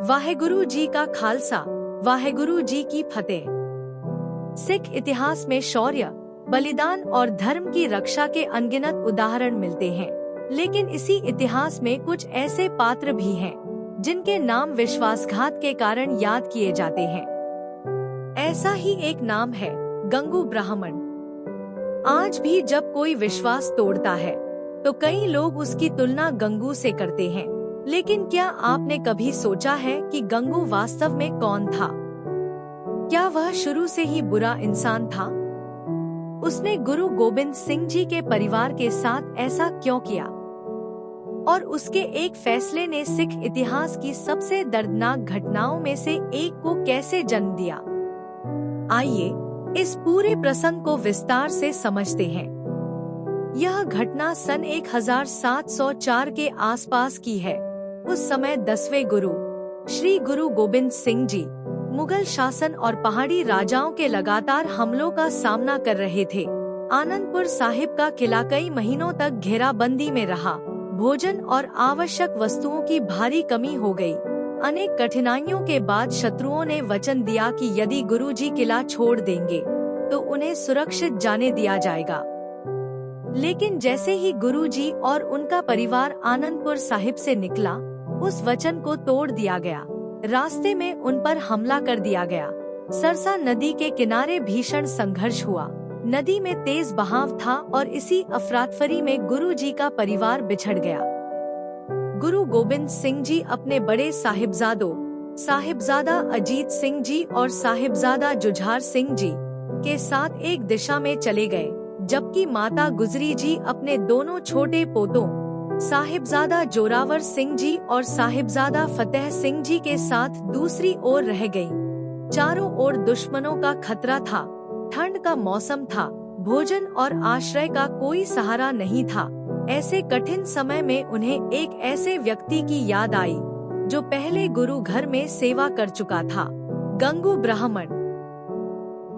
वाहेगुरु जी का खालसा, वाहेगुरु जी की फतेह। सिख इतिहास में शौर्य, बलिदान और धर्म की रक्षा के अनगिनत उदाहरण मिलते हैं, लेकिन इसी इतिहास में कुछ ऐसे पात्र भी हैं जिनके नाम विश्वासघात के कारण याद किए जाते हैं। ऐसा ही एक नाम है गंगू ब्राह्मण। आज भी जब कोई विश्वास तोड़ता है तो कई लोग उसकी तुलना गंगू से करते हैं, लेकिन क्या आपने कभी सोचा है कि गंगू वास्तव में कौन था? क्या वह शुरू से ही बुरा इंसान था? उसने गुरु गोबिंद सिंह जी के परिवार के साथ ऐसा क्यों किया? और उसके एक फैसले ने सिख इतिहास की सबसे दर्दनाक घटनाओं में से एक को कैसे जन्म दिया? आइए इस पूरे प्रसंग को विस्तार से समझते हैं। यह घटना सन 1704 के आसपास की है। उस समय 10वें गुरु श्री गुरु गोबिंद सिंह जी मुगल शासन और पहाड़ी राजाओं के लगातार हमलों का सामना कर रहे थे। आनंदपुर साहिब का किला कई महीनों तक घेराबंदी में रहा। भोजन और आवश्यक वस्तुओं की भारी कमी हो गई। अनेक कठिनाइयों के बाद शत्रुओं ने वचन दिया कि यदि गुरुजी किला छोड़ देंगे तो उन्हें सुरक्षित जाने दिया जाएगा। लेकिन जैसे ही गुरुजी और उनका परिवार आनंदपुर साहिब से निकला, उस वचन को तोड़ दिया गया। रास्ते में उन पर हमला कर दिया गया। सरसा नदी के किनारे भीषण संघर्ष हुआ। नदी में तेज बहाव था और इसी अफरातफरी में गुरुजी का परिवार बिछड़ गया। गुरु गोबिंद सिंह जी अपने बड़े साहिबजादों साहिबजादा अजीत सिंह जी और साहिबजादा जुझार सिंह जी के साथ एक दिशा में चले गए, जबकि माता गुजरी जी अपने दोनों छोटे पोतों साहिबजादा जोरावर सिंह जी और साहिबजादा फतेह सिंह जी के साथ दूसरी ओर रह गईं। चारों ओर दुश्मनों का खतरा था। ठंड का मौसम था। भोजन और आश्रय का कोई सहारा नहीं था। ऐसे कठिन समय में उन्हें एक ऐसे व्यक्ति की याद आई जो पहले गुरु घर में सेवा कर चुका था, गंगू ब्राह्मण।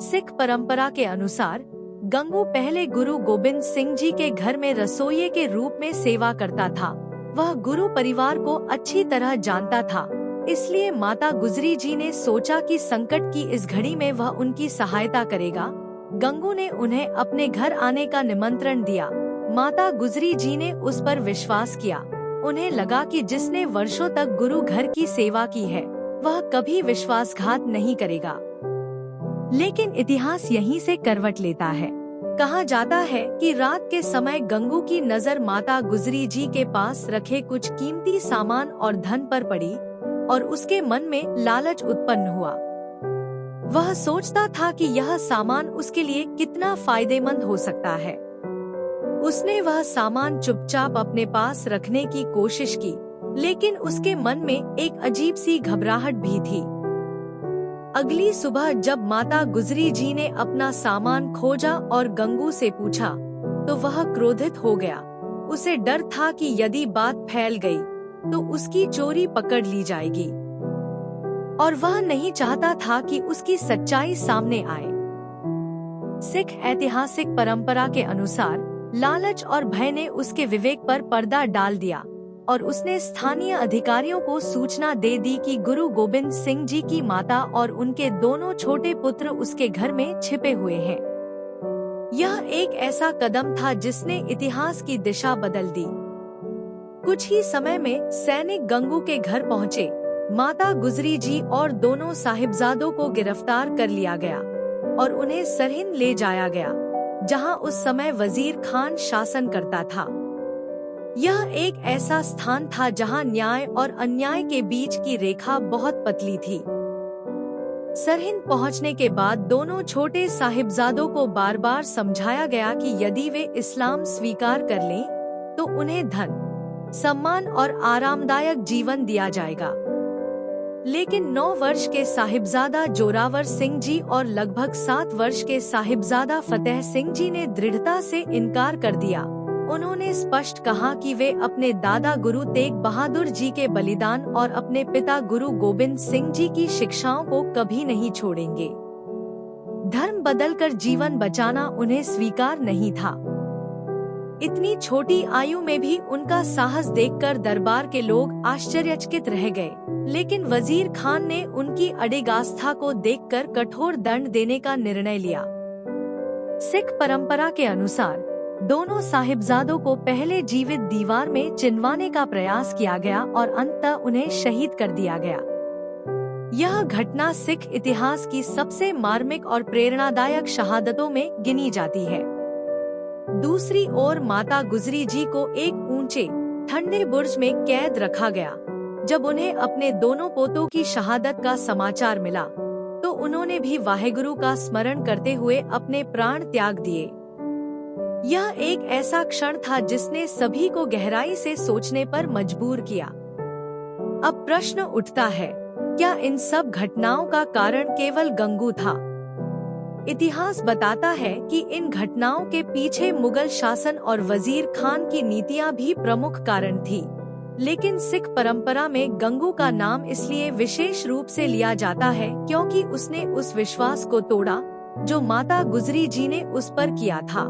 सिख परंपरा के अनुसार गंगू पहले गुरु गोबिंद सिंह जी के घर में रसोइये के रूप में सेवा करता था। वह गुरु परिवार को अच्छी तरह जानता था, इसलिए माता गुजरी जी ने सोचा कि संकट की इस घड़ी में वह उनकी सहायता करेगा। गंगू ने उन्हें अपने घर आने का निमंत्रण दिया। माता गुजरी जी ने उस पर विश्वास किया। उन्हें लगा कि जिसने वर्षों तक गुरु घर की सेवा की है वह कभी विश्वासघात नहीं करेगा। लेकिन इतिहास यहीं से करवट लेता है। कहा जाता है कि रात के समय गंगू की नजर माता गुजरी जी के पास रखे कुछ कीमती सामान और धन पर पड़ी और उसके मन में लालच उत्पन्न हुआ। वह सोचता था कि यह सामान उसके लिए कितना फायदेमंद हो सकता है। उसने वह सामान चुपचाप अपने पास रखने की कोशिश की, लेकिन उसके मन में एक अजीब सी घबराहट भी थी। अगली सुबह जब माता गुजरी जी ने अपना सामान खोजा और गंगू से पूछा, तो वह क्रोधित हो गया। उसे डर था कि यदि बात फैल गई तो उसकी चोरी पकड़ ली जाएगी और वह नहीं चाहता था कि उसकी सच्चाई सामने आए। सिख ऐतिहासिक परंपरा के अनुसार लालच और भय ने उसके विवेक पर पर्दा डाल दिया और उसने स्थानीय अधिकारियों को सूचना दे दी कि गुरु गोबिंद सिंह जी की माता और उनके दोनों छोटे पुत्र उसके घर में छिपे हुए हैं। यह एक ऐसा कदम था जिसने इतिहास की दिशा बदल दी। कुछ ही समय में सैनिक गंगू के घर पहुँचे। माता गुजरी जी और दोनों साहिबजादों को गिरफ्तार कर लिया गया और उन्हें सरहिंद ले जाया गया, जहां उस समय वजीर खान शासन करता था। यह एक ऐसा स्थान था जहां न्याय और अन्याय के बीच की रेखा बहुत पतली थी। सरहिंद पहुंचने के बाद दोनों छोटे साहिबजादों को बार बार समझाया गया कि यदि वे इस्लाम स्वीकार कर लें तो उन्हें धन, सम्मान और आरामदायक जीवन दिया जाएगा। लेकिन 9 वर्ष के साहिबजादा जोरावर सिंह जी और लगभग 7 वर्ष के साहिबजादा फतेह सिंह जी ने दृढ़ता से इनकार कर दिया। उन्होंने स्पष्ट कहा कि वे अपने दादा गुरु तेग बहादुर जी के बलिदान और अपने पिता गुरु गोबिंद सिंह जी की शिक्षाओं को कभी नहीं छोड़ेंगे। धर्म बदलकर जीवन बचाना उन्हें स्वीकार नहीं था। इतनी छोटी आयु में भी उनका साहस देखकर दरबार के लोग आश्चर्यचकित रह गए, लेकिन वजीर खान ने उनकी अडिग आस्था को देखकर कठोर दंड देने का निर्णय लिया। सिख परंपरा के अनुसार दोनों साहिबजादों को पहले जीवित दीवार में चिनवाने का प्रयास किया गया और अंततः उन्हें शहीद कर दिया गया। यह घटना सिख इतिहास की सबसे मार्मिक और प्रेरणादायक शहादतों में गिनी जाती है। दूसरी ओर माता गुजरी जी को एक ऊंचे ठंडे बुर्ज में कैद रखा गया। जब उन्हें अपने दोनों पोतों की शहादत का समाचार मिला तो उन्होंने भी वाहेगुरु का स्मरण करते हुए अपने प्राण त्याग दिए। यह एक ऐसा क्षण था जिसने सभी को गहराई से सोचने पर मजबूर किया। अब प्रश्न उठता है, क्या इन सब घटनाओं का कारण केवल गंगू था? इतिहास बताता है कि इन घटनाओं के पीछे मुगल शासन और वजीर खान की नीतियां भी प्रमुख कारण थी। लेकिन सिख परंपरा में गंगू का नाम इसलिए विशेष रूप से लिया जाता है क्योंकि उसने उस विश्वास को तोड़ा जो माता गुजरी जी ने उस पर किया था।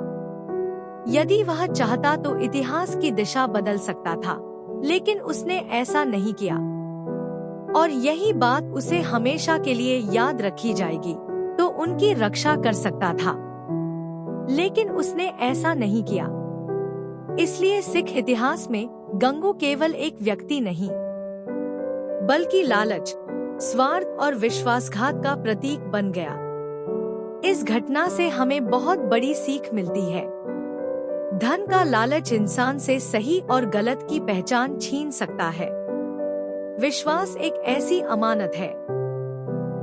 यदि वह चाहता तो इतिहास की दिशा बदल सकता था, लेकिन उसने ऐसा नहीं किया और यही बात उसे हमेशा के लिए याद रखी जाएगी। तो उनकी रक्षा कर सकता था, लेकिन उसने ऐसा नहीं किया। इसलिए सिख इतिहास में गंगू केवल एक व्यक्ति नहीं, बल्कि लालच, स्वार्थ और विश्वासघात का प्रतीक बन गया। इस घटना से हमें बहुत बड़ी सीख मिलती है। धन का लालच इंसान से सही और गलत की पहचान छीन सकता है। विश्वास एक ऐसी अमानत है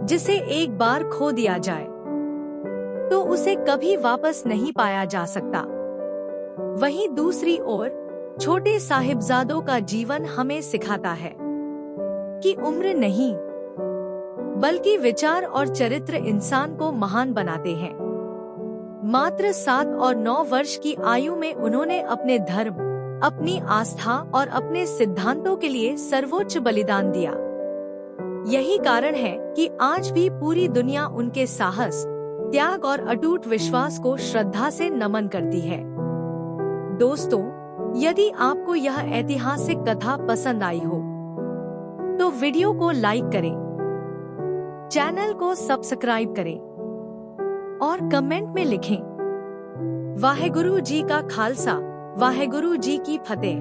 जिसे एक बार खो दिया जाए तो उसे कभी वापस नहीं पाया जा सकता। वहीं दूसरी ओर छोटे साहिबजादों का जीवन हमें सिखाता है कि उम्र नहीं, बल्कि विचार और चरित्र इंसान को महान बनाते हैं। मात्र 7 और 9 वर्ष की आयु में उन्होंने अपने धर्म, अपनी आस्था और अपने सिद्धांतों के लिए सर्वोच्च बलिदान दिया। यही कारण है कि आज भी पूरी दुनिया उनके साहस, त्याग और अटूट विश्वास को श्रद्धा से नमन करती है। दोस्तों, यदि आपको यह ऐतिहासिक कथा पसंद आई हो तो वीडियो को लाइक करें, चैनल को सब्सक्राइब करें और कमेंट में लिखें, वाहेगुरु जी का खालसा, वाहेगुरु जी की फतेह।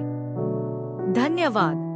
धन्यवाद।